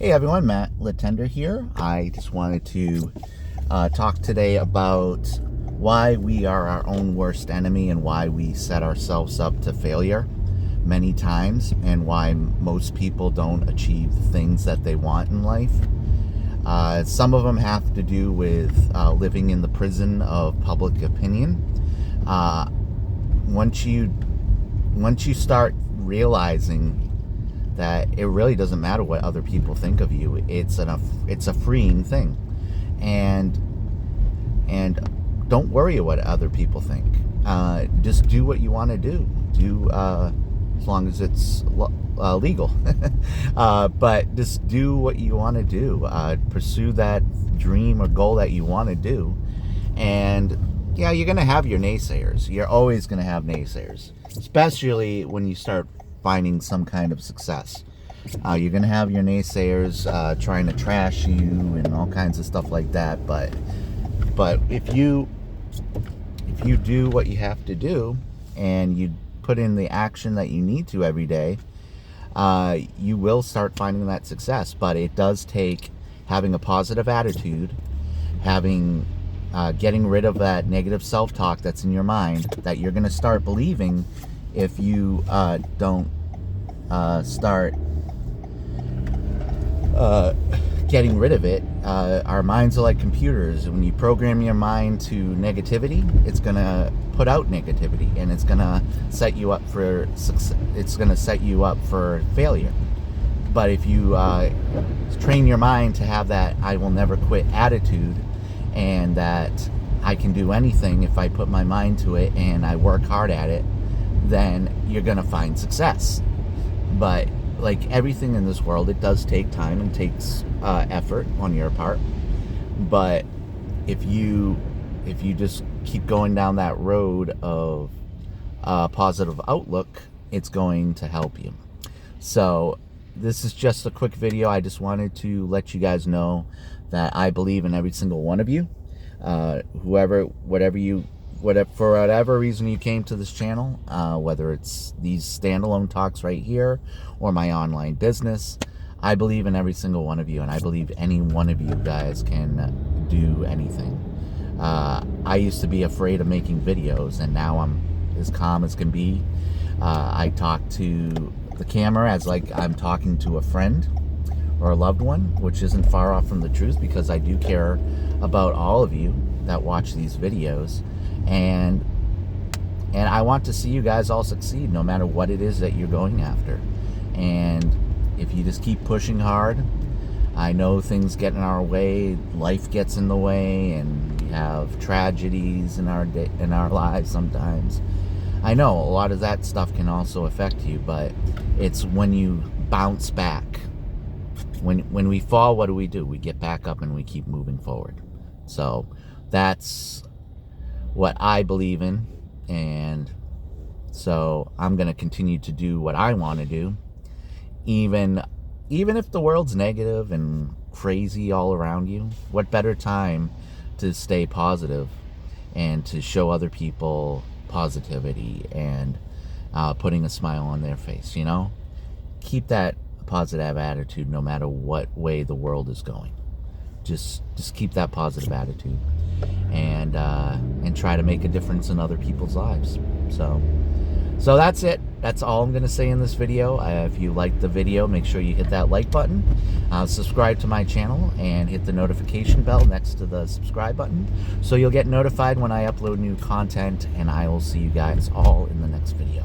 Hey everyone, Matt Letendre here. I just wanted to talk today about why we are our own worst enemy and why we set ourselves up to failure many times, and why most people don't achieve the things that they want in life. Some of them have to do with living in the prison of public opinion. Once you start realizing that it really doesn't matter what other people think of you, it's a freeing thing, and don't worry what other people think. Just do what you want to do. As long as it's legal. But just do what you want to do. Pursue that dream or goal that you want to do. And yeah, you're gonna have your naysayers. You're always gonna have naysayers, especially when you start finding some kind of success. You're gonna have your naysayers trying to trash you and all kinds of stuff like that. But if you do what you have to do and you put in the action that you need to every day, you will start finding that success. But it does take having a positive attitude, getting rid of that negative self-talk that's in your mind that you're going to start believing if you don't start getting rid of it. Our minds are like computers. When you program your mind to negativity, it's going to put out negativity, and it's going to set you up for success. It's going to set you up for failure. But if you train your mind to have that I will never quit attitude, and that I can do anything if I put my mind to it and I work hard at it, then you're going to find success. But like everything in this world, it does take time and takes effort on your part. But if you just keep going down that road of positive outlook, it's going to help you. So this is just a quick video. I just wanted to let you guys know that I believe in every single one of you. For whatever reason you came to this channel, whether it's these standalone talks right here or my online business, I believe in every single one of you, and I believe any one of you guys can do anything. I used to be afraid of making videos, and now I'm as calm as can be. I talk to the camera as like I'm talking to a friend or a loved one, which isn't far off from the truth, because I do care about all of you that watch these videos, and I want to see you guys all succeed, no matter what it is that you're going after. And if you just keep pushing hard, I know things get in our way, life gets in the way, and we have tragedies in our lives sometimes. I know a lot of that stuff can also affect you, but it's when you bounce back. When we fall, what do? We get back up and we keep moving forward. So that's what I believe in, and so I'm going to continue to do what I want to do, even if the world's negative and crazy all around you. What better time to stay positive and to show other people positivity and putting a smile on their face, you know? Keep that positive attitude no matter what way the world is going. Just keep that positive attitude, and try to make a difference in other people's lives. So that's it. That's all I'm going to say in this video. If you liked the video, make sure you hit that like button, subscribe to my channel, and hit the notification bell next to the subscribe button, so you'll get notified when I upload new content. And I will see you guys all in the next video.